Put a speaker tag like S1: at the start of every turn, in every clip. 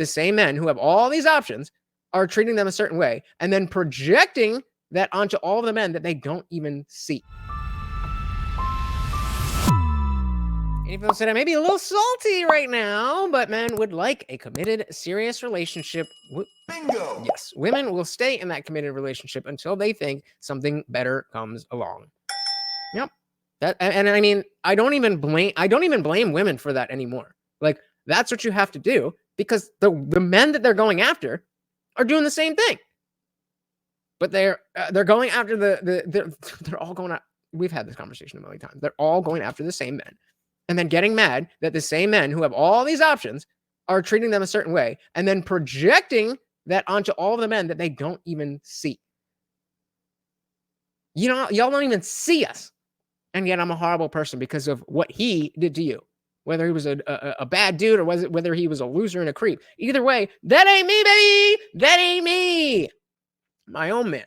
S1: the same men who have all these options are treating them a certain way and then projecting that onto all of the men that they don't even see. Anyone said I may be a little salty right now, but men would like a committed, serious relationship.
S2: Bingo!
S1: Yes, women will stay in that committed relationship until they think something better comes along. Yep. And I mean, I don't even blame women for that anymore. Like, that's what you have to do, because the men that they're going after are doing the same thing. But they're going after they're all going out. We've had this conversation a million times. They're all going after the same men, and then getting mad that the same men who have all these options are treating them a certain way, and then projecting that onto all of the men that they don't even see. You know, y'all don't even see us, and yet I'm a horrible person because of what he did to you. Whether he was a bad dude or whether he was a loser and a creep. Either way, that ain't me, baby. That ain't me. My own man.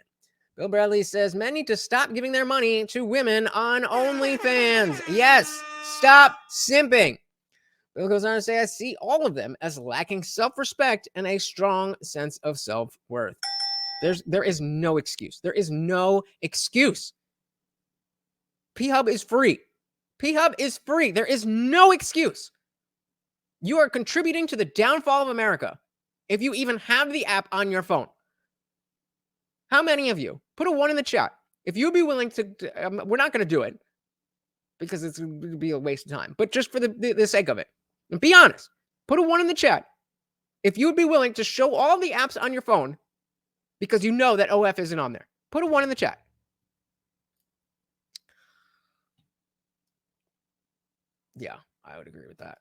S1: Bill Bradley says men need to stop giving their money to women on OnlyFans. Yes, stop simping. Bill goes on to say, I see all of them as lacking self-respect and a strong sense of self-worth. There is no excuse. There is no excuse. P-Hub is free. P-Hub is free. There is no excuse. You are contributing to the downfall of America if you even have the app on your phone. How many of you? Put a 1 in the chat. If you'd be willing to, we're not going to do it because it's going to be a waste of time, but just for the sake of it, and be honest, put a 1 in the chat. If you would be willing to show all the apps on your phone because you know that OF isn't on there, put a 1 in the chat. Yeah, I would agree with that.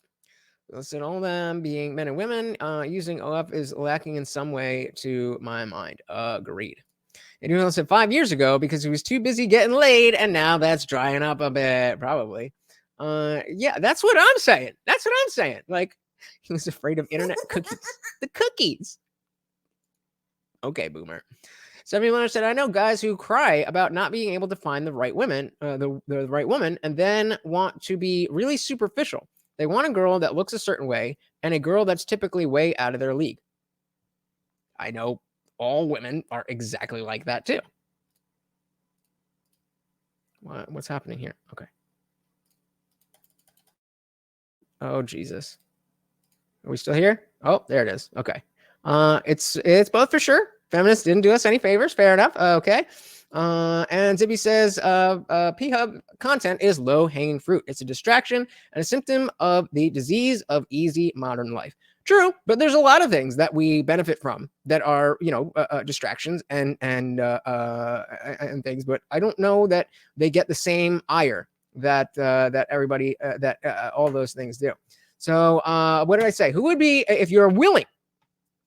S1: Listen, all of them being men and women using OF is lacking in some way to my mind. Agreed. And you said 5 years ago because he was too busy getting laid, and now that's drying up a bit, probably. Yeah, that's what I'm saying. That's what I'm saying. Like, he was afraid of internet cookies. The cookies. Okay, boomer. 71 said, I know guys who cry about not being able to find the right women, the right woman, and then want to be really superficial. They want a girl that looks a certain way and a girl that's typically way out of their league. I know all women are exactly like that too. What's happening here? Okay. Oh, Jesus. Are we still here? Oh, there it is. Okay. It's both for sure. Feminists didn't do us any favors. Fair enough. Okay. And Zibby says, P-Hub content is low-hanging fruit. It's a distraction and a symptom of the disease of easy modern life. True, but there's a lot of things that we benefit from that are, distractions and things. But I don't know that they get the same ire that everybody that all those things do. So what did I say? Who would be, if you're willing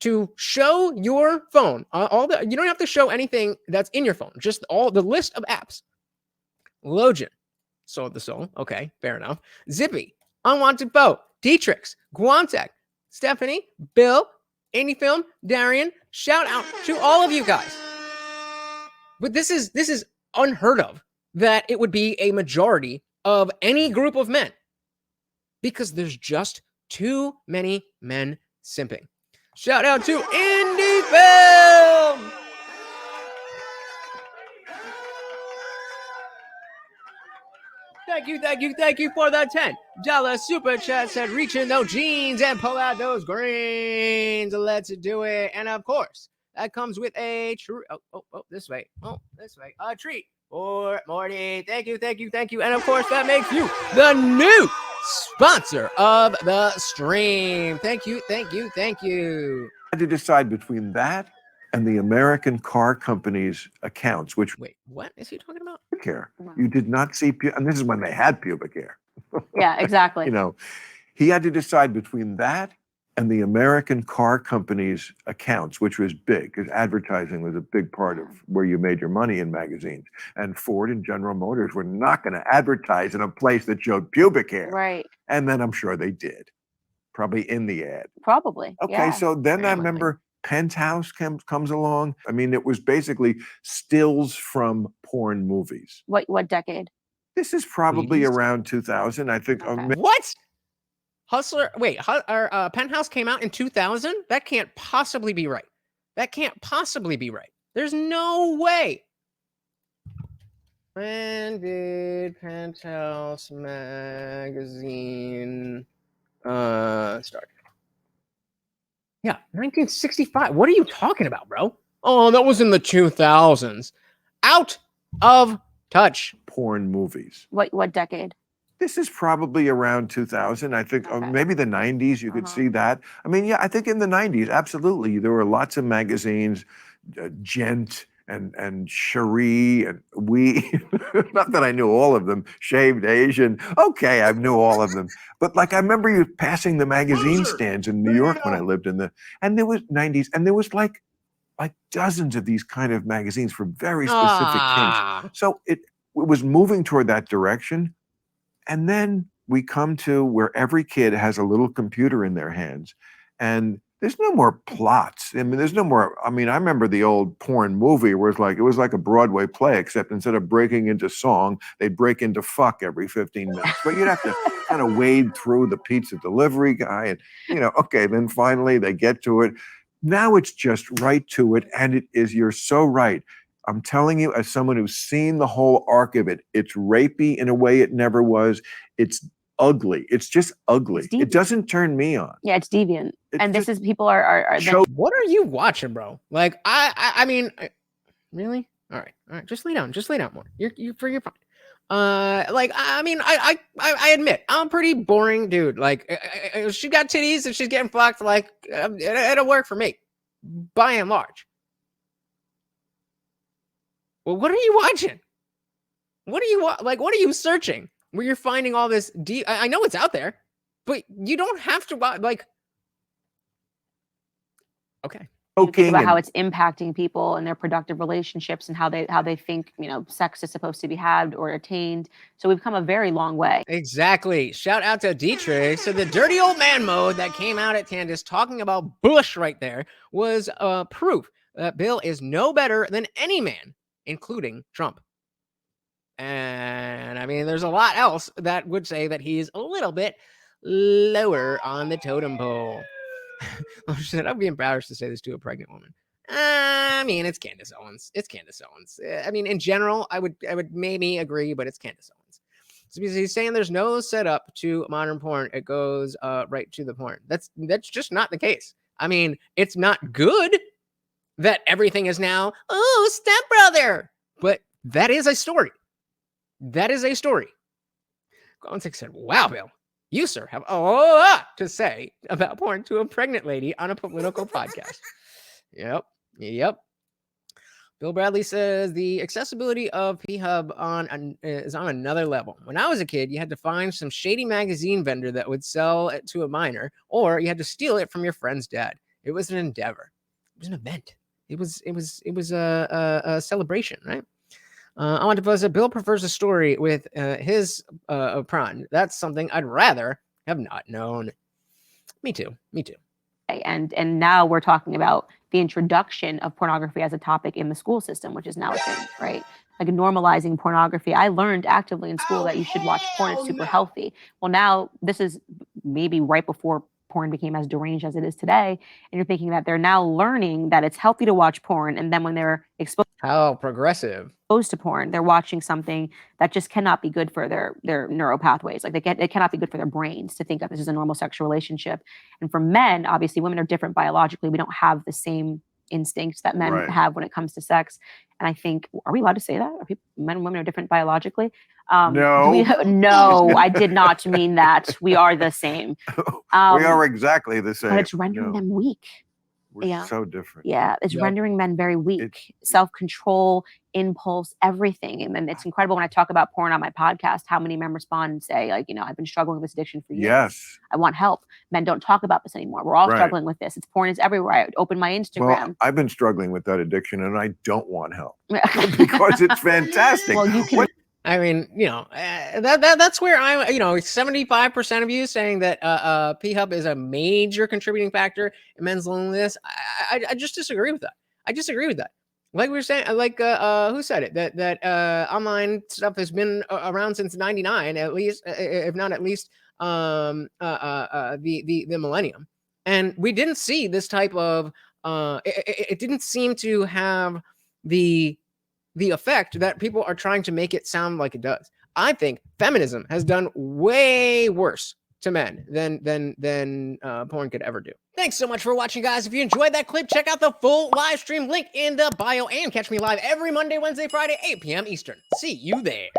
S1: to show your phone, you don't have to show anything that's in your phone, just all the list of apps. Logian, Soul of the Soul. Okay, fair enough. Zippy, Unwanted Foe, Dietrix, Guantek, Stephanie, Bill, Film, Darian. Shout out to all of you guys. But this is unheard of that it would be a majority of any group of men because there's just too many men simping. Shout out to Indie Film. Thank you for the $10 super chat. Said reach in those jeans and pull out those greens. Let's do it. And of course, that comes with a treat. This way. A treat for Morty. Thank you. And of course, that makes you the new sponsor of the stream. Thank you.
S2: I had to decide between that and the American car company's accounts, which
S1: wait, what is he talking about?
S2: Pubic hair. You did not see, and this is when they had pubic hair.
S3: Yeah, exactly.
S2: He had to decide between that and the American car company's accounts, which was big, because advertising was a big part of where you made your money in magazines. And Ford and General Motors were not going to advertise in a place that showed pubic hair.
S3: Right.
S2: And then I'm sure they did, probably in the ad.
S3: Probably.
S2: Okay,
S3: yeah.
S2: so then I remember Penthouse comes along. I mean, it was basically stills from porn movies.
S3: What decade?
S2: This is probably around 2000, I think.
S3: Okay.
S1: What? Hustler, wait, Penthouse came out in 2000? That can't possibly be right. That can't possibly be right. There's no way. When did Penthouse magazine start? Yeah, 1965. What are you talking about, bro? Oh, that was in the 2000s. Out of touch.
S2: Porn movies.
S3: What decade?
S2: This is probably around 2000. I think
S3: Okay.
S2: maybe the 90s, you could see that. I mean, yeah, I think in the 90s, absolutely. There were lots of magazines, Gent and Cherie and We. Not that I knew all of them. Shaved Asian. Okay, I knew all of them. But like, I remember you passing the magazine stands in New York when I lived in and there was 90s, and there was like dozens of these kind of magazines for very specific kinks. So it was moving toward that direction. And then we come to where every kid has a little computer in their hands, and there's no more plots. I mean, there's no more. I mean, I remember the old porn movie where it was like a Broadway play, except instead of breaking into song, they'd break into fuck every 15 minutes. But you'd have to kind of wade through the pizza delivery guy, and okay, then finally they get to it. Now it's just right to it, and it is. You're so right. I'm telling you, as someone who's seen the whole arc of it, it's rapey in a way it never was. It's ugly. It's just ugly. It doesn't turn me on.
S3: Yeah, it's deviant. And this is people are
S1: what are you watching, bro? Like, I mean, really? All right. Just lay down more. You're fine. Like, I mean, I admit I'm a pretty boring dude. Like, she got titties and she's getting fucked. Like, it'll work for me, by and large. Well, what are you watching? What are you what are you searching? Where you're finding all this I know it's out there, but you don't have to watch. Like, okay.
S3: Think about how it's impacting people and their productive relationships and how they think, sex is supposed to be had or attained. So we've come a very long way.
S1: Exactly. Shout out to Dietrich. So the dirty old man mode that came out at Candace talking about Bush right there was proof that Bill is no better than any man, including Trump. And I mean, there's a lot else that would say that he's a little bit lower on the totem pole. I'd be embarrassed to say this to a pregnant woman. I mean, it's Candace Owens. I mean, in general, I would maybe agree, but it's Candace Owens. So because he's saying there's no setup to modern porn, it goes right to the porn. That's just not the case. I mean, it's not good that everything is now, oh, stepbrother. But that is a story. Gonzix said, wow, Bill, you, sir, have a lot to say about porn to a pregnant lady on a political podcast. Yep. Bill Bradley says the accessibility of P-Hub is on another level. When I was a kid, you had to find some shady magazine vendor that would sell it to a minor, or you had to steal it from your friend's dad. It was an endeavor. It was an event. It was a celebration, right? I want to post that Bill prefers a story with his prawn. That's something I'd rather have not known. Me too.
S3: And now we're talking about the introduction of pornography as a topic in the school system, which is now a thing, right? Like normalizing pornography. I learned actively in school that you should watch porn. It's super healthy. Well, now this is maybe right before porn became as deranged as it is today. And you're thinking that they're now learning that it's healthy to watch porn. And then when they're exposed to porn, they're watching something that just cannot be good for their neural pathways. Like it cannot be good for their brains to think that this is a normal sexual relationship. And for men, obviously women are different biologically. We don't have the same instincts that men have when it comes to sex. And I think, are we allowed to say that? Are men and women are different biologically? No, I did not mean that. We are the same.
S2: We are exactly the same.
S3: But it's rendering them weak.
S2: We're so different.
S3: Yeah, it's rendering men very weak. Self-control, impulse, everything. And then it's incredible when I talk about porn on my podcast, how many men respond and say, like, I've been struggling with this addiction for years.
S2: Yes.
S3: I want help. Men don't talk about this anymore. We're all struggling with this. Porn is everywhere. I open my Instagram.
S2: Well, I've been struggling with that addiction and I don't want help because it's fantastic.
S3: Well, you can.
S1: I mean, that's where I'm, 75% of you saying that P-Hub is a major contributing factor in men's loneliness. I just disagree with that. Like we were saying, who said it? That online stuff has been around since '99, at least, if not at least the millennium, and we didn't see this type of it didn't seem to have the effect that people are trying to make it sound like it does. I think feminism has done way worse to men than porn could ever do. Thanks so much for watching, guys. If you enjoyed that clip, check out the full live stream link in the bio and catch me live every Monday, Wednesday, Friday, 8 p.m. Eastern. See you there.